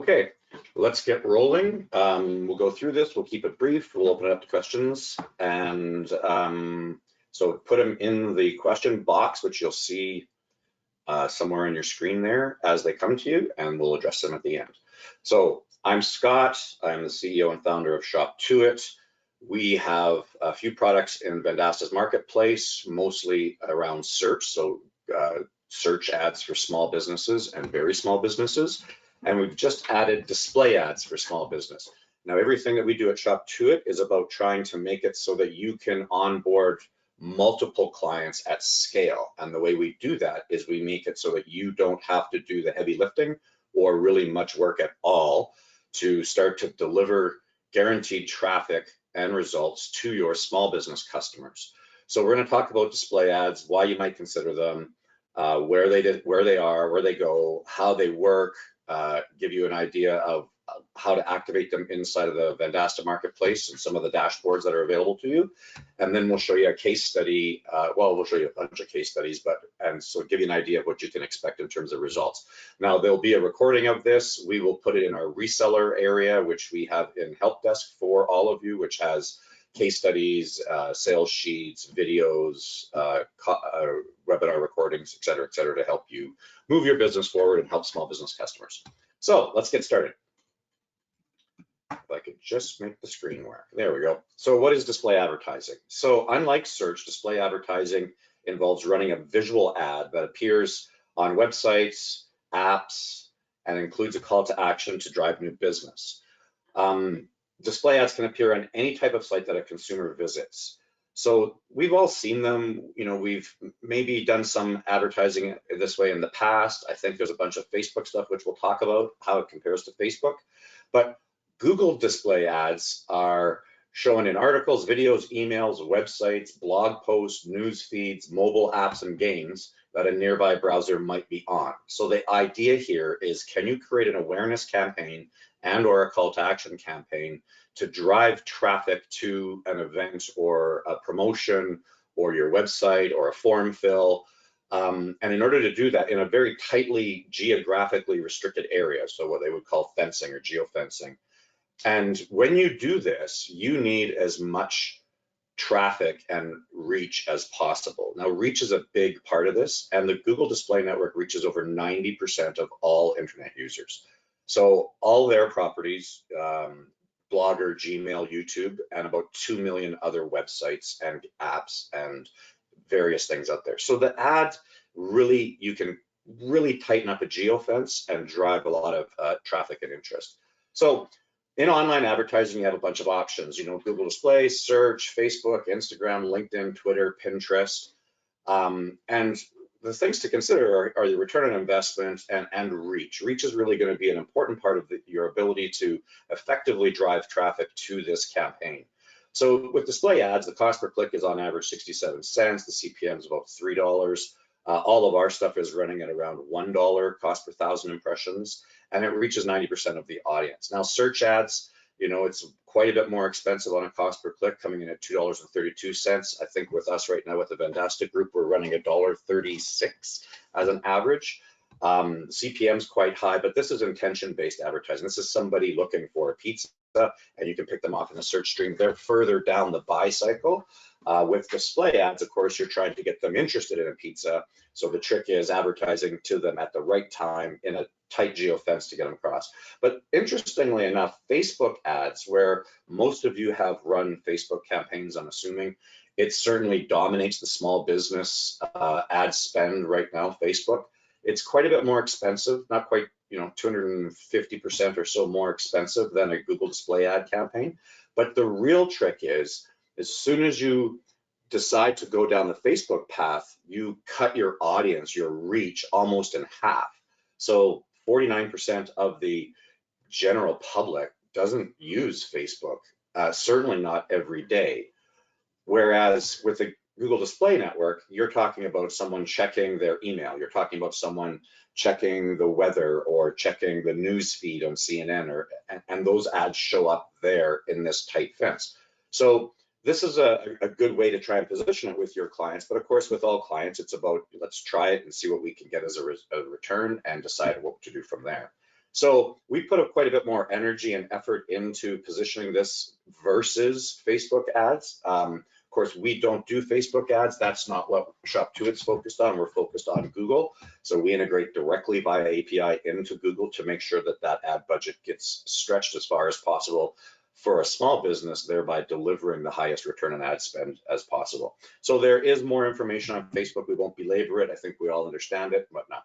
Okay, let's get rolling. We'll go through this. We'll keep it brief. We'll open it up to questions. And so put them in the question box, which you'll see somewhere on your screen there as they come to you, and we'll address them at the end. So I'm Scott. I'm the CEO and founder of Shop2It. We have a few products in Vendasta's marketplace, mostly around search. So search ads for small businesses and very small businesses. And we've just added display ads for small business. Now, everything that we do at Shop2It is about trying to make it so that you can onboard multiple clients at scale. And the way we do that is we make it so that you don't have to do the heavy lifting or really much work at all to start to deliver guaranteed traffic and results to your small business customers. So we're going to talk about display ads, why you might consider them, where they are, where they go, how they work, give you an idea of how to activate them inside of the Vendasta marketplace and some of the dashboards that are available to you. And then we'll show you a case study. Well, we'll show you a bunch of case studies, and so give you an idea of what you can expect in terms of results. Now, there'll be a recording of this. We will put it in our reseller area, which we have in help desk for all of you, which has case studies, sales sheets, videos, webinar recordings, et cetera, to help you move your business forward and help small business customers. So let's get started. If I could just make the screen work. There we go. So what is display advertising? So unlike search, display advertising involves running a visual ad that appears on websites, apps, and includes a call to action to drive new business. Display ads can appear on any type of site that a consumer visits. So we've all seen them. You know, we've maybe done some advertising this way in the past. I think there's a bunch of Facebook stuff, which we'll talk about how it compares to Facebook. But Google display ads are shown in articles, videos, emails, websites, blog posts, news feeds, mobile apps, and games that a nearby browser might be on. So the idea here is, can you create an awareness campaign and or a call to action campaign to drive traffic to an event or a promotion or your website or a form fill? And in order to do that in a very tightly geographically restricted area, so what they would call fencing or geofencing. And when you do this, you need as much traffic and reach as possible. Now, reach is a big part of this, and the Google Display Network reaches over 90% of all internet users. So all their properties, Blogger, Gmail, YouTube, and about 2 million other websites and apps and various things out there. So the ads really, you can really tighten up a geofence and drive a lot of traffic and interest. So in online advertising, you have a bunch of options, you know, Google Display, search, Facebook, Instagram, LinkedIn, Twitter, Pinterest. And the things to consider are the return on investment and reach. Reach is really going to be an important part of your ability to effectively drive traffic to this campaign. So with display ads, the cost per click is on average 67 cents. The CPM is about $3. All of our stuff is running at around $1 cost per 1,000 impressions, and it reaches 90% of the audience. Now, search ads, you know, it's quite a bit more expensive on a cost per click, coming in at $2.32. I think with us right now with the Vendasta group, we're running $1.36 as an average. CPM is quite high, but this is intention-based advertising. This is somebody looking for a pizza, and you can pick them off in a search stream. They're further down the buy cycle. With display ads, of course, you're trying to get them interested in a pizza. So the trick is advertising to them at the right time in a tight geofence to get them across. But interestingly enough, Facebook ads, where most of you have run Facebook campaigns, I'm assuming, it certainly dominates the small business ad spend right now, Facebook. It's quite a bit more expensive, not quite, you know, 250% or so more expensive than a Google display ad campaign. But the real trick is, as soon as you decide to go down the Facebook path, you cut your audience, your reach almost in half. So 49% of the general public doesn't use Facebook, certainly not every day. Whereas with the Google Display Network, you're talking about someone checking their email. You're talking about someone checking the weather or checking the news feed on CNN, and those ads show up there in this tight fence. So this is a good way to try and position it with your clients. But of course, with all clients, it's about, let's try it and see what we can get as a return and decide what to do from there. So we put quite a bit more energy and effort into positioning this versus Facebook ads. Of course, we don't do Facebook ads. That's not what Shop2It's focused on. We're focused on Google. So we integrate directly via API into Google to make sure that that ad budget gets stretched as far as possible for a small business, thereby delivering the highest return on ad spend as possible. So there is more information on Facebook. We won't belabor it. I think we all understand it and whatnot.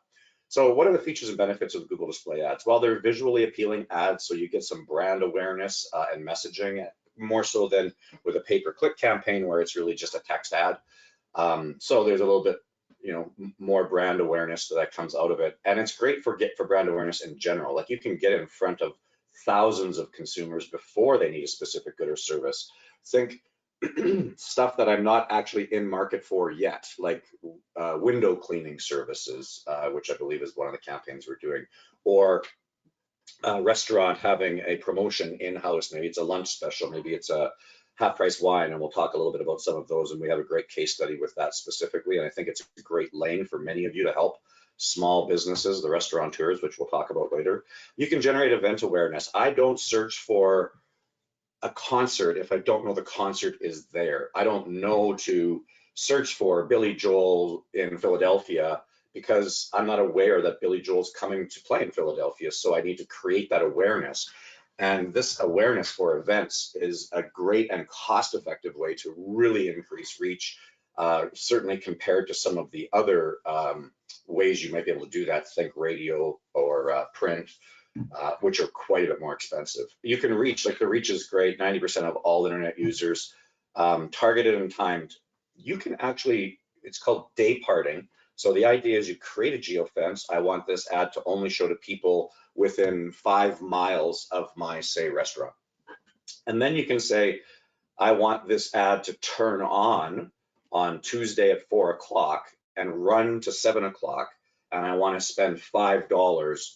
So what are the features and benefits of Google Display Ads? Well, they're visually appealing ads, so you get some brand awareness and messaging, more so than with a pay-per-click campaign where it's really just a text ad. So there's a little bit, more brand awareness that comes out of it, and it's great for brand awareness in general. Like, you can get in front of thousands of consumers before they need a specific good or service. Think stuff that I'm not actually in market for yet, like window cleaning services, which I believe is one of the campaigns we're doing, or a restaurant having a promotion in-house. Maybe it's a lunch special, maybe it's a half-price wine, and we'll talk a little bit about some of those, and we have a great case study with that specifically, and I think it's a great lane for many of you to help small businesses, the restaurateurs, which we'll talk about later. You can generate event awareness. I don't search for a concert if I don't know the concert is there. I don't know to search for Billy Joel in Philadelphia because I'm not aware that Billy Joel's coming to play in Philadelphia. So I need to create that awareness. And this awareness for events is a great and cost-effective way to really increase reach, certainly compared to some of the other ways you might be able to do that. Think radio or print, which are quite a bit more expensive. You can reach, like, the reach is great, 90% of all internet users, targeted and timed. You can actually, it's called day parting. So the idea is you create a geofence. I want this ad to only show to people within 5 miles of my, say, restaurant. And then you can say, I want this ad to turn on Tuesday at 4 o'clock and run to 7 o'clock. And I want to spend $5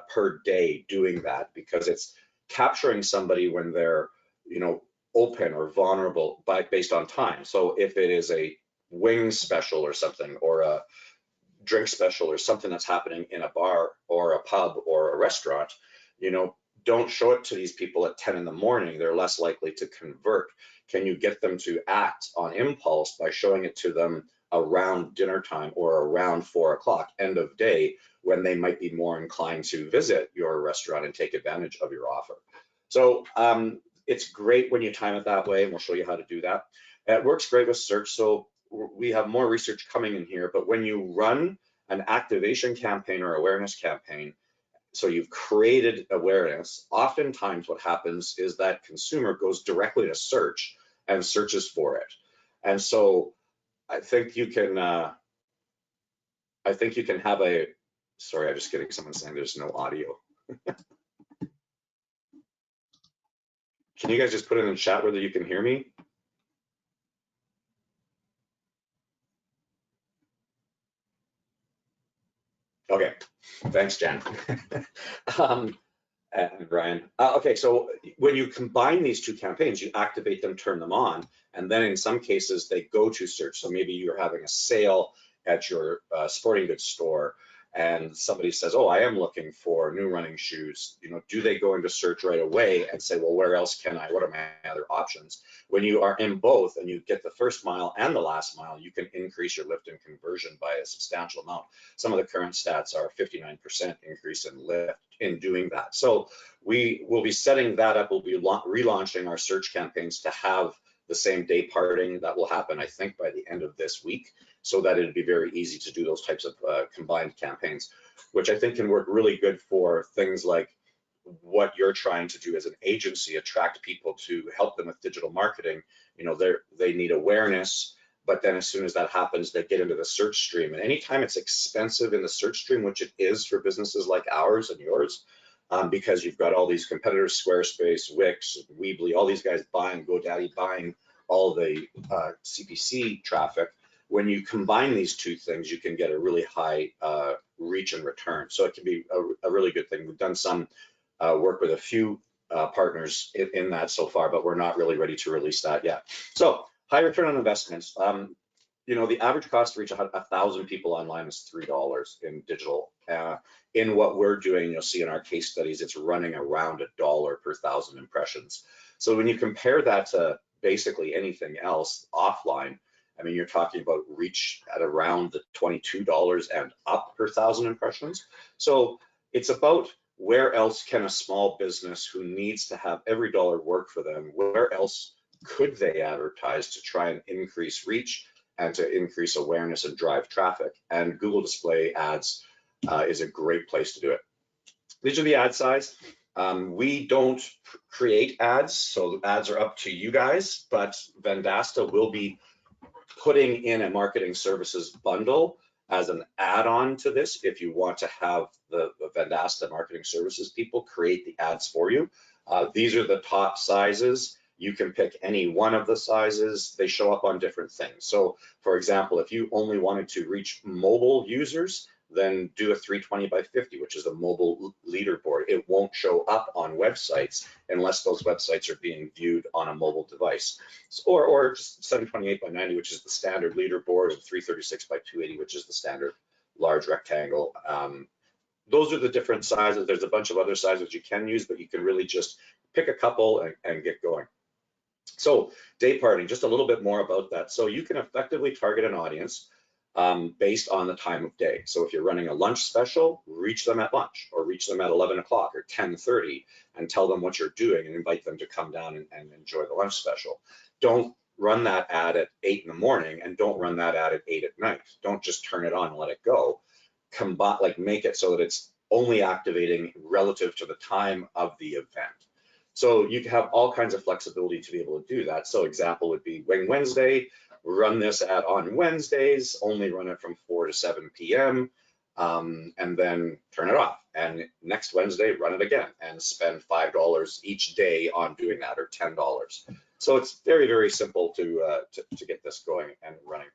per day doing that, because it's capturing somebody when they're, open or vulnerable based on time. So if it is a wing special or something, or a drink special or something that's happening in a bar or a pub or a restaurant, don't show it to these people at 10 in the morning. They're less likely to convert. Can you get them to act on impulse by showing it to them around dinner time or around 4 o'clock, end of day, when they might be more inclined to visit your restaurant and take advantage of your offer? So it's great when you time it that way, and we'll show you how to do that. It works great with search. So we have more research coming in here, but when you run an activation campaign or awareness campaign, so you've created awareness, oftentimes what happens is that consumer goes directly to search and searches for it. And so I think you can have a, sorry, I'm just getting someone saying there's no audio. Can you guys just put it in the chat whether you can hear me? Okay, thanks, Jen. And Brian. Okay, so when you combine these two campaigns, you activate them, turn them on, and then in some cases they go to search. So maybe you're having a sale at your sporting goods store, and somebody says, oh, I am looking for new running shoes. Do they go into search right away and say, well, where else can I, what are my other options? When you are in both and you get the first mile and the last mile, you can increase your lift and conversion by a substantial amount. Some of the current stats are 59% increase in lift in doing that. So we will be setting that up. We'll be relaunching our search campaigns to have the same day parting. That will happen, I think, by the end of this week, so that it'd be very easy to do those types of combined campaigns, which I think can work really good for things like what you're trying to do as an agency, attract people to help them with digital marketing. They need awareness, but then as soon as that happens, they get into the search stream. And anytime it's expensive in the search stream, which it is for businesses like ours and yours, because you've got all these competitors, Squarespace, Wix, Weebly, all these guys buying, GoDaddy buying all the CPC traffic. When you combine these two things, you can get a really high reach and return. So it can be a really good thing. We've done some work with a few partners in that so far, but we're not really ready to release that yet. So high return on investments. The average cost to reach 1,000 people online is $3 in digital In what we're doing, you'll see in our case studies, it's running around $1 per 1,000 impressions. So when you compare that to basically anything else offline, I mean, you're talking about reach at around the $22 and up per 1,000 impressions. So it's about where else can a small business who needs to have every dollar work for them, where else could they advertise to try and increase reach and to increase awareness and drive traffic? And Google Display Ads is a great place to do it. These are the ad size. We don't create ads, so ads are up to you guys, but Vendasta will be putting in a marketing services bundle as an add-on to this if you want to have the Vendasta marketing services people create the ads for you. These are the top sizes. You can pick any one of the sizes. They show up on different things. So for example, if you only wanted to reach mobile users, then do a 320 by 50, which is a mobile leaderboard. It won't show up on websites unless those websites are being viewed on a mobile device. Or just 728 by 90, which is the standard leaderboard, and 336 by 280, which is the standard large rectangle. Those are the different sizes. There's a bunch of other sizes you can use, but you can really just pick a couple and get going. So day parting, just a little bit more about that. So you can effectively target an audience based on the time of day. So if you're running a lunch special, reach them at lunch, or reach them at 11 o'clock or 10:30 and tell them what you're doing and invite them to come down and enjoy the lunch special. Don't run that ad at 8 in the morning, and don't run that ad at 8 at night. Don't just turn it on and let it go. Make it so that it's only activating relative to the time of the event. So you can have all kinds of flexibility to be able to do that. So example would be Wing Wednesday, run this ad on Wednesdays, only run it from 4 to 7 p.m., and then turn it off. And next Wednesday, run it again and spend $5 each day on doing that, or $10. So it's very, very simple to get this going and running.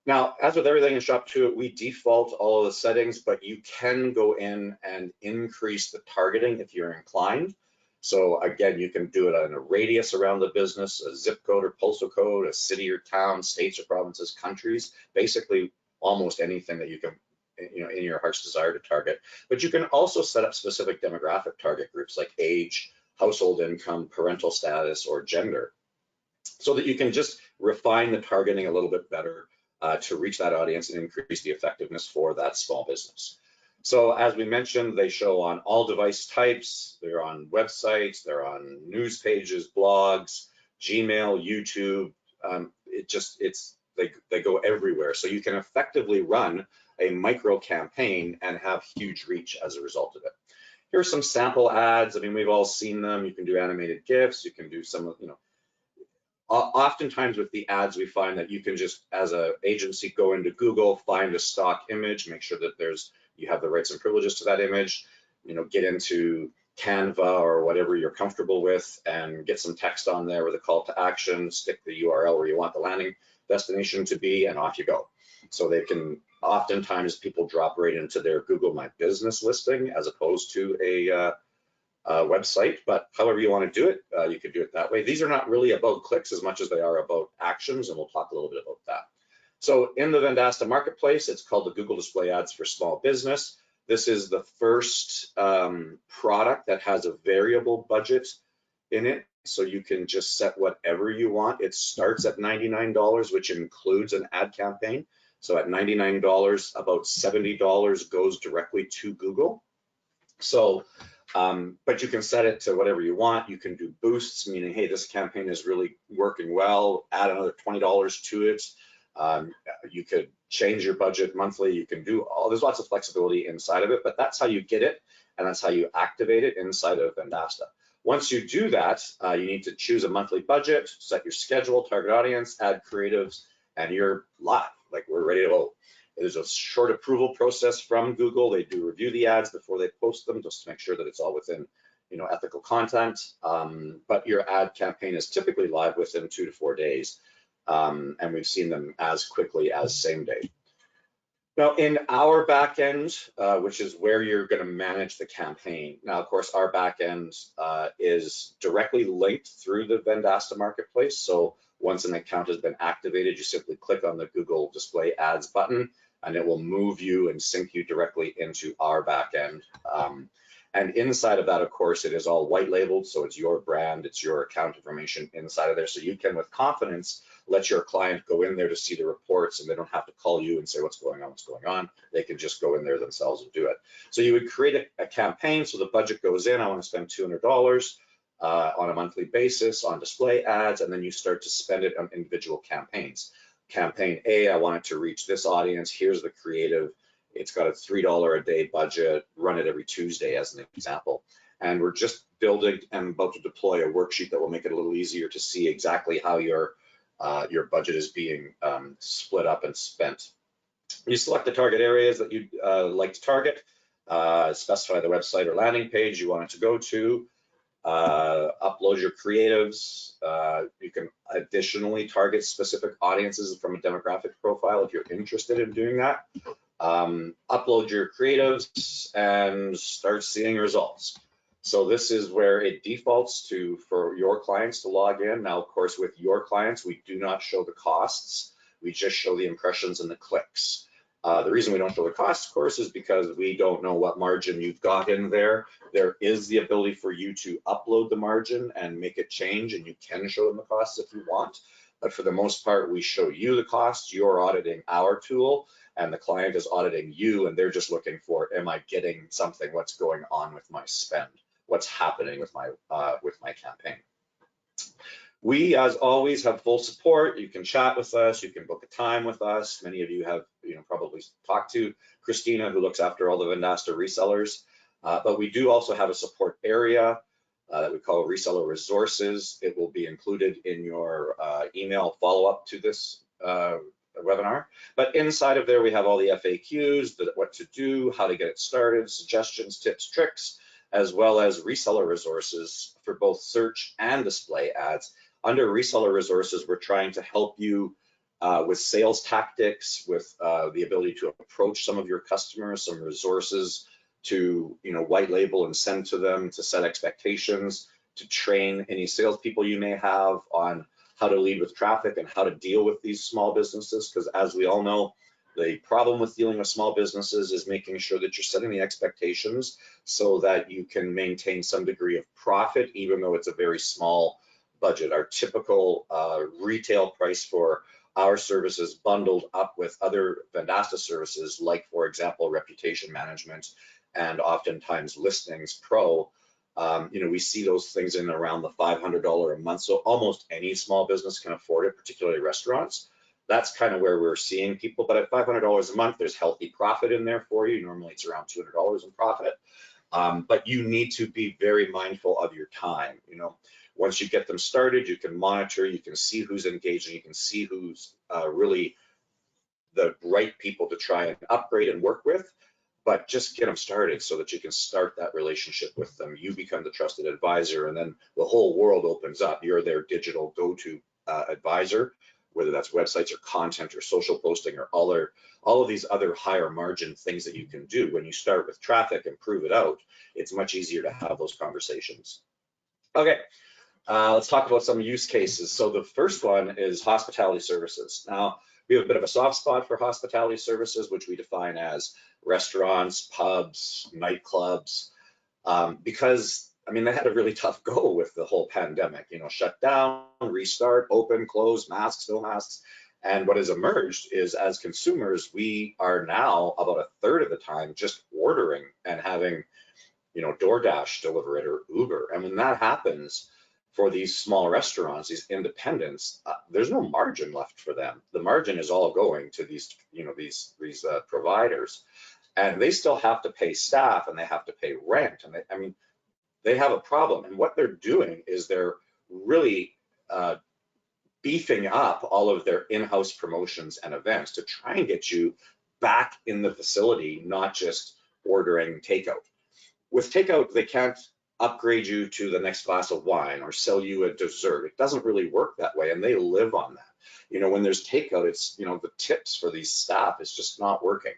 Now, as with everything in Shop 2, we default all of the settings, but you can go in and increase the targeting if you're inclined. So again, you can do it on a radius around the business, a zip code or postal code, a city or town, states or provinces, countries, basically almost anything that you can, in your heart's desire to target. But you can also set up specific demographic target groups like age, household income, parental status, or gender, so that you can just refine the targeting a little bit better to reach that audience and increase the effectiveness for that small business. So as we mentioned, they show on all device types. They're on websites, they're on news pages, blogs, Gmail, YouTube. They go everywhere. So you can effectively run a micro campaign and have huge reach as a result of it. Here are some sample ads. I mean, we've all seen them. You can do animated GIFs. You can do some, oftentimes with the ads, we find that you can just, as an agency, go into Google, find a stock image, make sure that you have the rights and privileges to that image, get into Canva or whatever you're comfortable with and get some text on there with a call to action, stick the URL where you want the landing destination to be, and off you go. So they can, oftentimes people drop right into their Google My Business listing as opposed to a website, but however you want to do it, you can do it that way. These are not really about clicks as much as they are about actions, and we'll talk a little bit about that. So in the Vendasta marketplace, it's called the Google Display Ads for Small Business. This is the first product that has a variable budget in it, so you can just set whatever you want. It starts at $99, which includes an ad campaign. So at $99, about $70 goes directly to Google. So, but you can set it to whatever you want. You can do boosts, meaning, hey, this campaign is really working well, add another $20 to it. You could change your budget monthly. You can do there's lots of flexibility inside of it, but that's how you get it, and that's how you activate it inside of Vendasta. Once you do that, you need to choose a monthly budget, set your schedule, target audience, add creatives, and you're live. Like, we're ready to go. There's a short approval process from Google. They do review the ads before they post them, just to make sure that it's all within, ethical content. But your ad campaign is typically live within 2 to 4 days. And we've seen them as quickly as same day. Now, in our back end, which is where you're going to manage the campaign. Now, of course, our back end is directly linked through the Vendasta marketplace. So once an account has been activated, you simply click on the Google Display Ads button, and it will move you and sync you directly into our back end. And inside of that, of course, it is all white labeled. So it's your brand, it's your account information inside of there. So you can, with confidence, let your client go in there to see the reports, and they don't have to call you and say, what's going on, what's going on. They can just go in there themselves and do it. So you would create a campaign. So the budget goes in, I want to spend $200 on a monthly basis on display ads, and then you start to spend it on individual campaigns. Campaign A, I want it to reach this audience. Here's the creative. It's got a $3 a day budget, run it every Tuesday as an example. And we're just building and about to deploy a worksheet that will make it a little easier to see exactly how your budget is being split up and spent. You select the target areas that you'd like to target, specify the website or landing page you want it to go to, upload your creatives. You can additionally target specific audiences from a demographic profile if you're interested in doing that. Upload your creatives and start seeing results. So this is where it defaults to for your clients to log in. Now, of course, with your clients, we do not show the costs. We just show the impressions and the clicks. The reason we don't show the costs, of course, is because we don't know what margin you've got in there. There is the ability for you to upload the margin and make it change, and you can show them the costs if you want. But for the most part, we show you the costs. You're auditing our tool, and the client is auditing you, and they're just looking for, am I getting something? What's going on with my spend? What's happening with my campaign? We, as always, have full support. You can chat with us. You can book a time with us. Many of you have, probably talked to Christina, who looks after all the Vendasta resellers. But we do also have a support area that we call reseller resources. It will be included in your email follow-up to this webinar. But inside of there, we have all the FAQs, what to do, how to get it started, suggestions, tips, tricks, as well as reseller resources for both search and display ads. Under reseller resources, we're trying to help you with sales tactics, with the ability to approach some of your customers, some resources to white label and send to them, to set expectations, to train any salespeople you may have on how to lead with traffic and how to deal with these small businesses. Because as we all know, the problem with dealing with small businesses is making sure that you're setting the expectations so that you can maintain some degree of profit, even though it's a very small budget. Our typical retail price for our services bundled up with other Vendasta services, like, for example, reputation management and oftentimes listings pro, we see those things in around the $500 a month. So almost any small business can afford it, particularly restaurants. That's kind of where we're seeing people. But at $500 a month, there's healthy profit in there for you. Normally it's around $200 in profit. But you need to be very mindful of your time. Once you get them started, you can monitor, you can see who's engaging, you can see who's really the right people to try and upgrade and work with. But just get them started so that you can start that relationship with them. You become the trusted advisor, and then the whole world opens up. You're their digital go-to advisor, whether that's websites or content or social posting or all of these other higher margin things that you can do. When you start with traffic and prove it out, it's much easier to have those conversations. Okay, let's talk about some use cases. So the first one is hospitality services. Now, we have a bit of a soft spot for hospitality services, which we define as restaurants, pubs, nightclubs, because they had a really tough go with the whole pandemic, shut down, restart, open, close, masks, no masks. And what has emerged is, as consumers, we are now about a third of the time just ordering and having, DoorDash deliver it or Uber. And when that happens, for these small restaurants, these independents, there's no margin left for them. The margin is all going to these, these providers, and they still have to pay staff and they have to pay rent. And they have a problem. And what they're doing is they're really beefing up all of their in-house promotions and events to try and get you back in the facility, not just ordering takeout. With takeout, they can't upgrade you to the next glass of wine or sell you a dessert. It doesn't really work that way, and they live on that. When there's takeout, it's, the tips for these staff is just not working.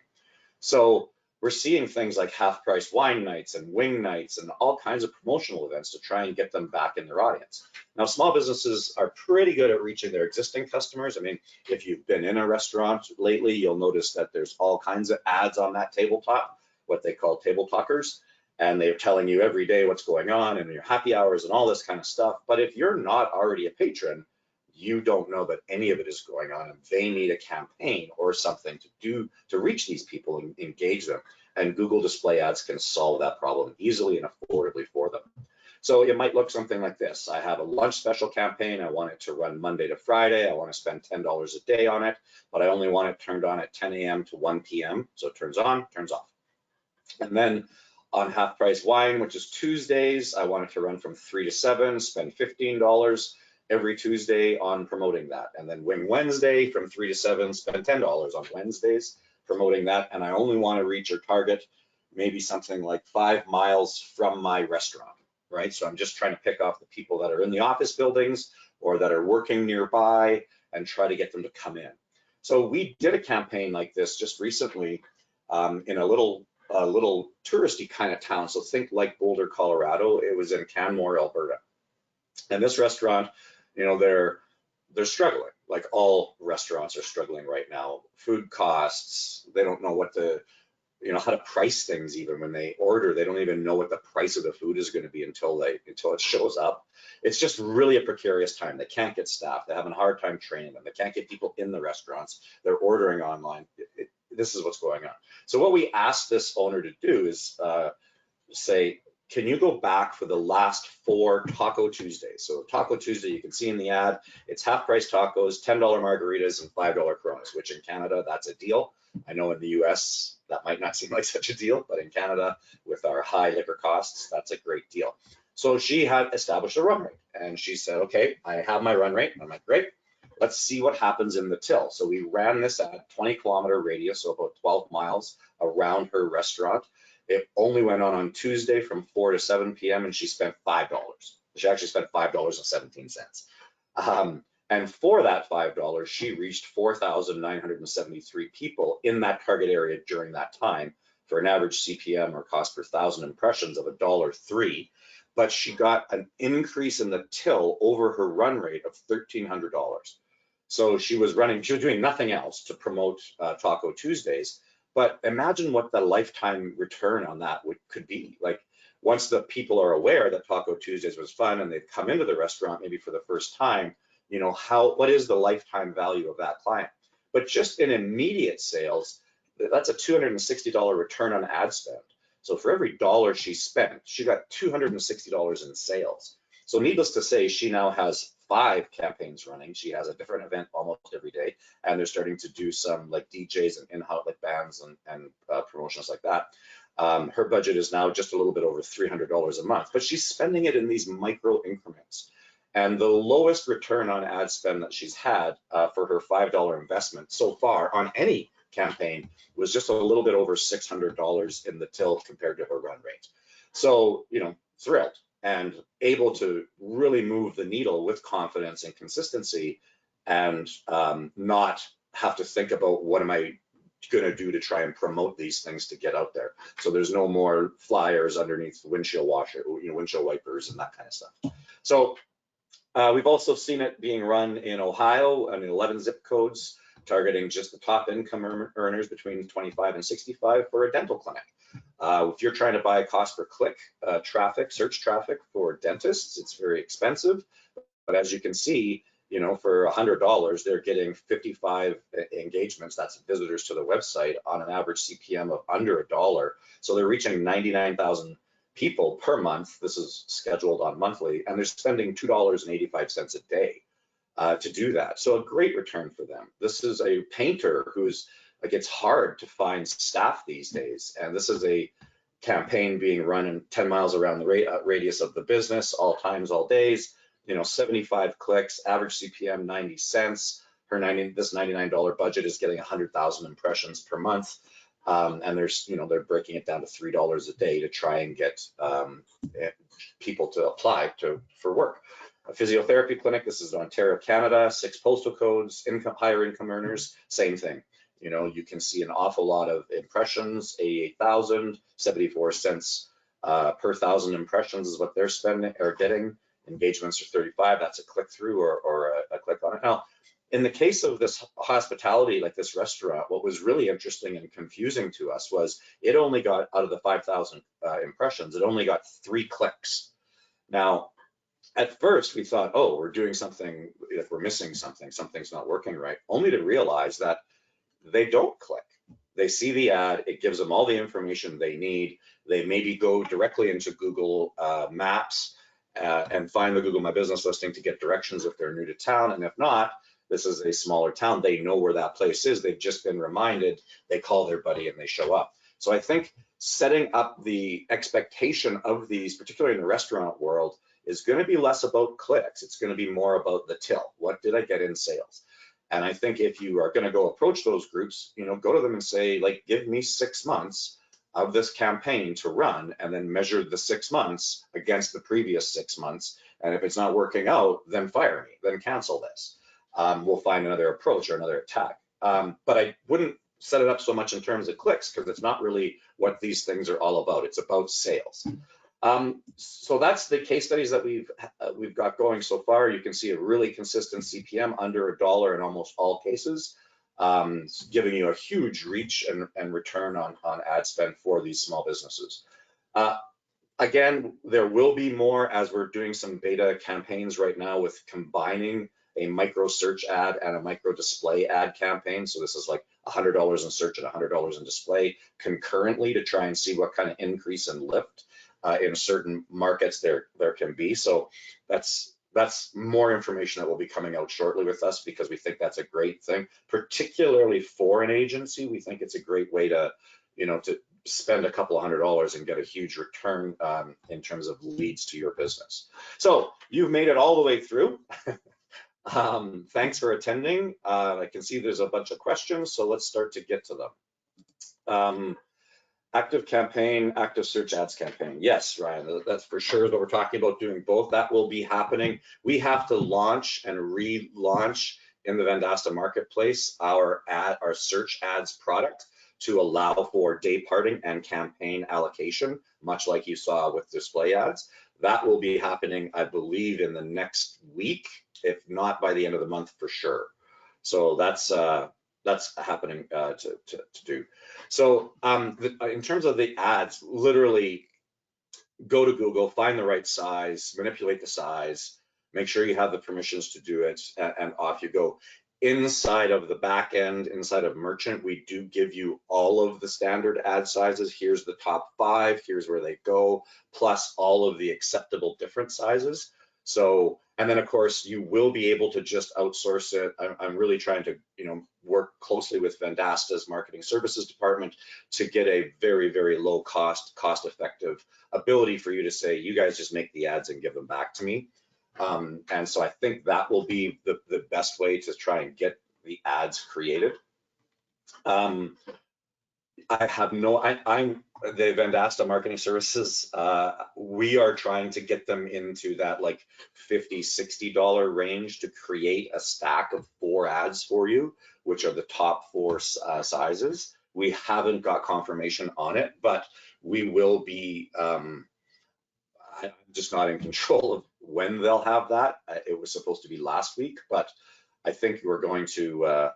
So we're seeing things like half-price wine nights and wing nights and all kinds of promotional events to try and get them back in their audience. Now, small businesses are pretty good at reaching their existing customers. I mean, if you've been in a restaurant lately, you'll notice that there's all kinds of ads on that tabletop, what they call table talkers, and they're telling you every day what's going on and your happy hours and all this kind of stuff. But if you're not already a patron, you don't know that any of it is going on, and they need a campaign or something to do to reach these people and engage them. And Google display ads can solve that problem easily and affordably for them. So it might look something like this. I have a lunch special campaign. I want it to run Monday to Friday. I want to spend $10 a day on it, but I only want it turned on at 10 a.m. to 1 p.m. So it turns on, turns off. And then on half price wine, which is Tuesdays, I want it to run from 3 to 7, spend $15 every Tuesday on promoting that. And then Wing Wednesday from 3 to 7, spend $10 on Wednesdays promoting that. And I only want to reach or target maybe something like 5 miles from my restaurant, right? So I'm just trying to pick off the people that are in the office buildings or that are working nearby and try to get them to come in. So we did a campaign like this just recently in a little touristy kind of town. So think like Boulder, Colorado. It was in Canmore, Alberta. And this restaurant, you know, they're struggling, like all restaurants are struggling right now. Food costs, they don't know what to, you know, how to price things. Even when they order, they don't even know what the price of the food is going to be until it shows up. It's just really a precarious time. They can't get staff. They're having a hard time training them. They can't get people in the restaurants. They're ordering online. This is what's going on. So what we asked this owner to do is say, can you go back for the last 4 Taco Tuesdays? So Taco Tuesday, you can see in the ad, it's half price tacos, $10 margaritas, and $5 Coronas, which in Canada, that's a deal. I know in the US, that might not seem like such a deal, but in Canada, with our high liquor costs, that's a great deal. So she had established a run rate, and she said, okay, I have my run rate. I'm like, great, let's see what happens in the till. So we ran this at 20-kilometer radius, so about 12 miles around her restaurant. It only went on Tuesday from 4 to 7 p.m. and she spent $5. She actually spent $5.17. And for that $5, she reached 4,973 people in that target area during that time for an average CPM or cost per 1,000 impressions of $1.03. But she got an increase in the till over her run rate of $1,300. So she was doing nothing else to promote Taco Tuesdays. But imagine what the lifetime return on that could be. Like once the people are aware that Taco Tuesdays was fun and they've come into the restaurant maybe for the first time, you know, what is the lifetime value of that client? But just in immediate sales, that's a $260 return on ad spend. So for every dollar she spent, she got $260 in sales. So needless to say, she now has 5 campaigns running. She has a different event almost every day, and they're starting to do some like DJs and in-house like bands and promotions like that. Her budget is now just a little bit over $300 a month, but she's spending it in these micro increments. And the lowest return on ad spend that she's had for her $5 investment so far on any campaign was just a little bit over $600 in the till compared to her run rate. So, you know, thrilled and able to really move the needle with confidence and consistency, and not have to think about what am I going to do to try and promote these things to get out there. So there's no more flyers underneath the windshield washer, you know, windshield wipers and that kind of stuff. So we've also seen it being run in Ohio and 11 zip codes, targeting just the top income earners between 25 and 65 for a dental clinic. If you're trying to buy cost per click search traffic for dentists, it's very expensive. But as you can see, you know, for $100, they're getting 55 engagements, that's visitors to the website, on an average CPM of under $1. So they're reaching 99,000 people per month. This is scheduled on monthly, and they're spending $2.85 a day to do that. So a great return for them. This is a painter who's like, it's hard to find staff these days, and this is a campaign being run in 10 miles around the radius of the business, all times, all days. You know, 75 clicks, average CPM 90 cents. This $99 budget is getting 100,000 impressions per month, and they're breaking it down to $3 a day to try and get people to apply for work. A physiotherapy clinic, this is Ontario, Canada, 6 postal codes, higher income earners, same thing. You know, you can see an awful lot of impressions, 88,000, 74 cents per thousand impressions is what they're spending or getting. Engagements are 35, that's a click through or a click on it. Now, in the case of this hospitality, like this restaurant, what was really interesting and confusing to us was it only got, out of the 5,000 impressions, it only got 3 clicks. Now, at first we thought, oh, we're doing something, if we're missing something, something's not working right, only to realize that they don't click. They see the ad, it gives them all the information they need. They maybe go directly into Google Maps and find the Google My Business listing to get directions if they're new to town. And if not, this is a smaller town, they know where that place is. They've just been reminded, they call their buddy and they show up. So I think setting up the expectation of these, particularly in the restaurant world, is going to be less about clicks. It's going to be more about the till. What did I get in sales? And I think if you are going to go approach those groups, you know, go to them and say, like, give me 6 months of this campaign to run, and then measure the 6 months against the previous 6 months. And if it's not working out, then fire me, then cancel this. We'll find another approach or another attack. But I wouldn't set it up so much in terms of clicks, because it's not really what these things are all about. It's about sales. So that's the case studies that we've got going so far. You can see a really consistent CPM under $1 in almost all cases, giving you a huge reach and return on ad spend for these small businesses. Again, there will be more as we're doing some beta campaigns right now with combining a micro search ad and a micro display ad campaign. So this is like $100 in search and $100 in display concurrently to try and see what kind of increase and lift in certain markets there can be. So that's more information that will be coming out shortly with us, because we think that's a great thing, particularly for an agency. We think it's a great way to, you know, to spend a couple of $100 and get a huge return in terms of leads to your business. So you've made it all the way through. Thanks for attending. I can see there's a bunch of questions, so let's start to get to them. Active campaign, active search ads campaign. Yes, Ryan, that's for sure what we're talking about, doing both. That will be happening. We have to launch and relaunch in the Vendasta marketplace our search ads product to allow for day parting and campaign allocation, much like you saw with display ads. That will be happening, I believe, in the next week, if not by the end of the month for sure. So that's happening to do. So in terms of the ads, literally go to Google, find the right size, manipulate the size, make sure you have the permissions to do it, and off you go. Inside of the back end, inside of Merchant, we do give you all of the standard ad sizes. Here's the top 5, here's where they go, plus all of the acceptable different sizes. So, and then of course you will be able to just outsource it. I'm really trying to, you know, work closely with Vendasta's marketing services department to get a very, very low cost effective ability for you to say, you guys just make the ads and give them back to me. And so I think that will be the best way to try and get the ads created. I have no, I'm the Vendasta marketing services. We are trying to get them into that like $50, $60 range to create a stack of 4 ads for you, which are the top 4 sizes. We haven't got confirmation on it, but we will be, I'm just not in control of when they'll have that. It was supposed to be last week, but I think we're going to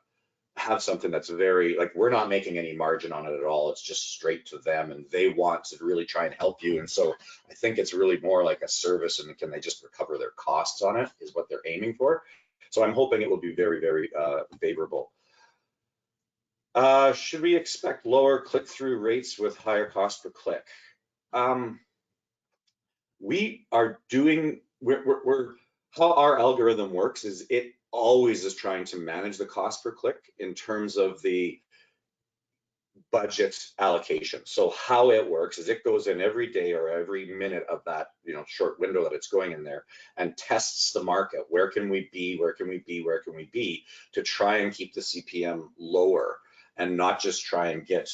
have something that's very, like, we're not making any margin on it at all. It's just straight to them, and they want to really try and help you. And so I think it's really more like a service, and can they just recover their costs on it is what they're aiming for. So I'm hoping it will be very, very favorable. Should we expect lower click-through rates with higher cost per click? We are doing, how our algorithm works is it always is trying to manage the cost per click in terms of the budget allocation. So how it works is it goes in every day or every minute of that, you know, short window that it's going in there, and tests the market. Where can we be? Where can we be? Where can we be? To try and keep the CPM lower and not just try and get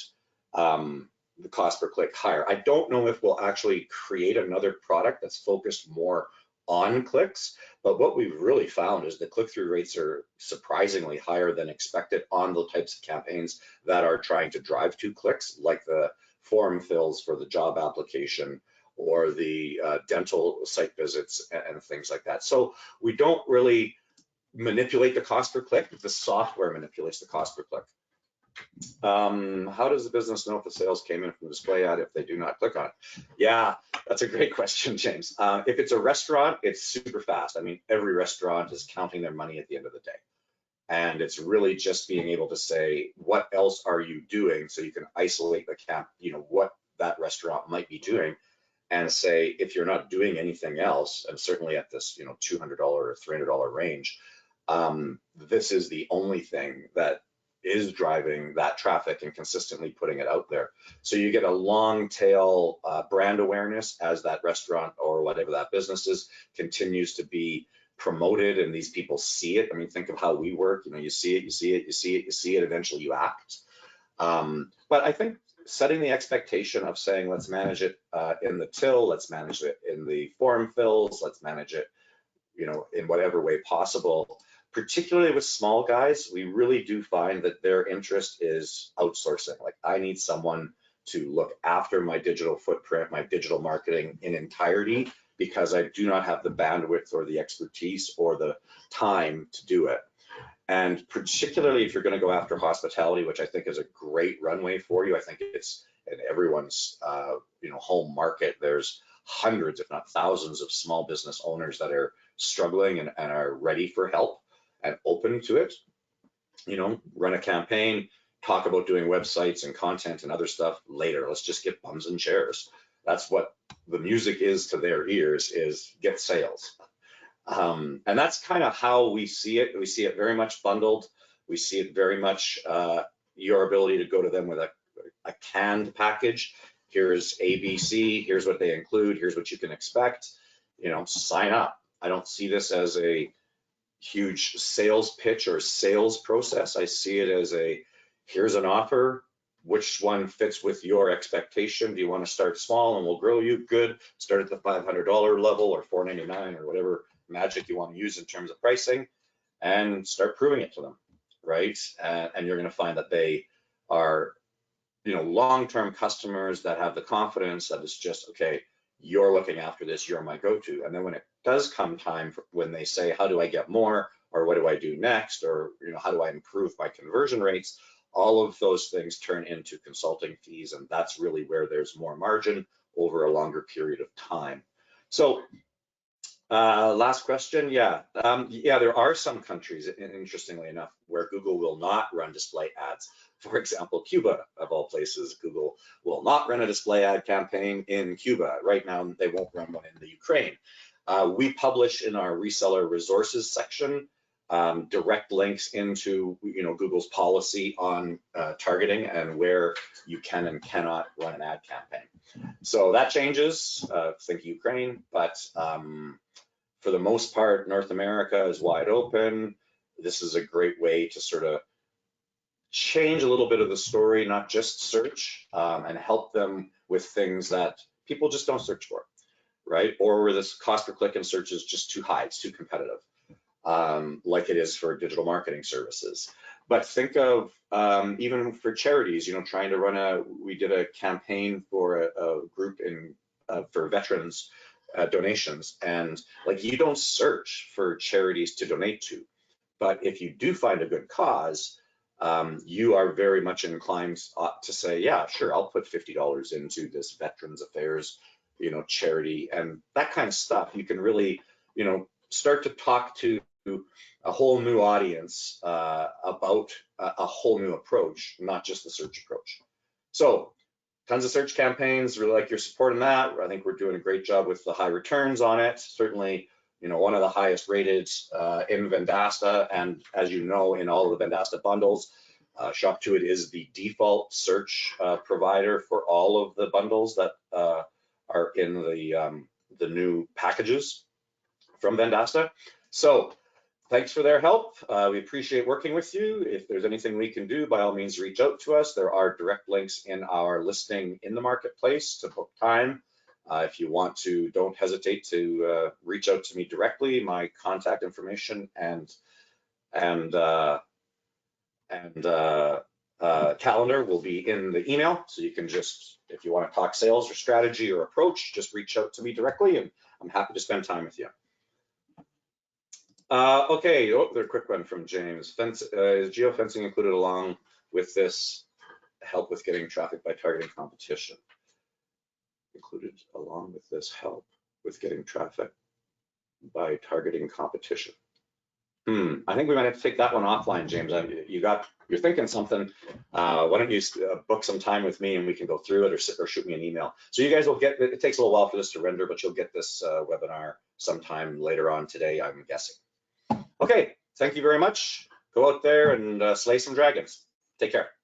the cost per click higher. I don't know if we'll actually create another product that's focused more on clicks, but what we've really found is the click-through rates are surprisingly higher than expected on the types of campaigns that are trying to drive to clicks, like the form fills for the job application or the dental site visits and things like that. So we don't really manipulate the cost per click, the software manipulates the cost per click. How does the business know if the sales came in from the display ad if they do not click on it? Yeah, that's a great question, James. If it's a restaurant, it's super fast. I mean, every restaurant is counting their money at the end of the day. And it's really just being able to say, what else are you doing? So you can isolate what that restaurant might be doing and say, if you're not doing anything else, and certainly at this, $200 or $300 range, this is the only thing that is driving that traffic and consistently putting it out there. So you get a long tail brand awareness as that restaurant or whatever that business is continues to be promoted and these people see it. I mean, think of how we work, you see it, eventually you act. But I think setting the expectation of saying, let's manage it in the till, let's manage it in the form fills, let's manage it, in whatever way possible. Particularly with small guys, we really do find that their interest is outsourcing. Like, I need someone to look after my digital footprint, my digital marketing in entirety, because I do not have the bandwidth or the expertise or the time to do it. And particularly if you're going to go after hospitality, which I think is a great runway for you, I think it's in everyone's home market. There's hundreds, if not thousands, of small business owners that are struggling and are ready for help and open to it. Run a campaign, talk about doing websites and content and other stuff later. Let's just get bums and chairs. That's what the music is to their ears, is get sales. And that's kind of how we see it. We see it very much bundled. We see it very much your ability to go to them with a canned package. Here's ABC, here's what they include, here's what you can expect, sign up. I don't see this as a huge sales pitch or sales process. I see it as here's an offer, which one fits with your expectation? Do you want to start small and we'll grow you? Good. Start at the $500 level or $499 or whatever magic you want to use in terms of pricing, and start proving it to them, right? And you're going to find that they are, long-term customers that have the confidence that it's just, okay, you're looking after this, you're my go-to. And then when it does come time when they say, how do I get more, or what do I do next, or how do I improve my conversion rates, all of those things turn into consulting fees, and that's really where there's more margin over a longer period of time. So last question. Yeah, there are some countries, interestingly enough, where Google will not run display ads. For example, Cuba, of all places, Google will not run a display ad campaign in Cuba. Right now, they won't run one in the Ukraine. We publish in our reseller resources section direct links into Google's policy on targeting and where you can and cannot run an ad campaign. So that changes, think Ukraine, but for the most part, North America is wide open. This is a great way to sort of change a little bit of the story, not just search, and help them with things that people just don't search for, right? Or where this cost per click in search is just too high, it's too competitive, like it is for digital marketing services. But think of even for charities, trying to run we did a campaign for a group for veterans donations, and you don't search for charities to donate to, but if you do find a good cause, you are very much inclined to say, yeah, sure, I'll put $50 into this Veterans Affairs, charity, and that kind of stuff. You can really, start to talk to a whole new audience about a whole new approach, not just the search approach. So tons of search campaigns, really like your support in that. I think we're doing a great job with the high returns on it. Certainly, one of the highest rated in Vendasta, and as you know, in all of the Vendasta bundles, ShopToIt is the default search provider for all of the bundles that are in the new packages from Vendasta. So thanks for their help. We appreciate working with you. If there's anything we can do, by all means, reach out to us. There are direct links in our listing in the marketplace to book time If you want to, don't hesitate to reach out to me directly. My contact information and calendar will be in the email. So you can just, if you want to talk sales or strategy or approach, just reach out to me directly and I'm happy to spend time with you. Okay, there's a quick one from James. Is geofencing included along with this help with getting traffic by targeting competition? Included along with this help with getting traffic by targeting competition. I think we might have to take that one offline, James. You're thinking something. Why don't you book some time with me and we can go through it, or shoot me an email. So you guys will get, it takes a little while for this to render, but you'll get this webinar sometime later on today, I'm guessing. Okay, thank you very much. Go out there and slay some dragons. Take care.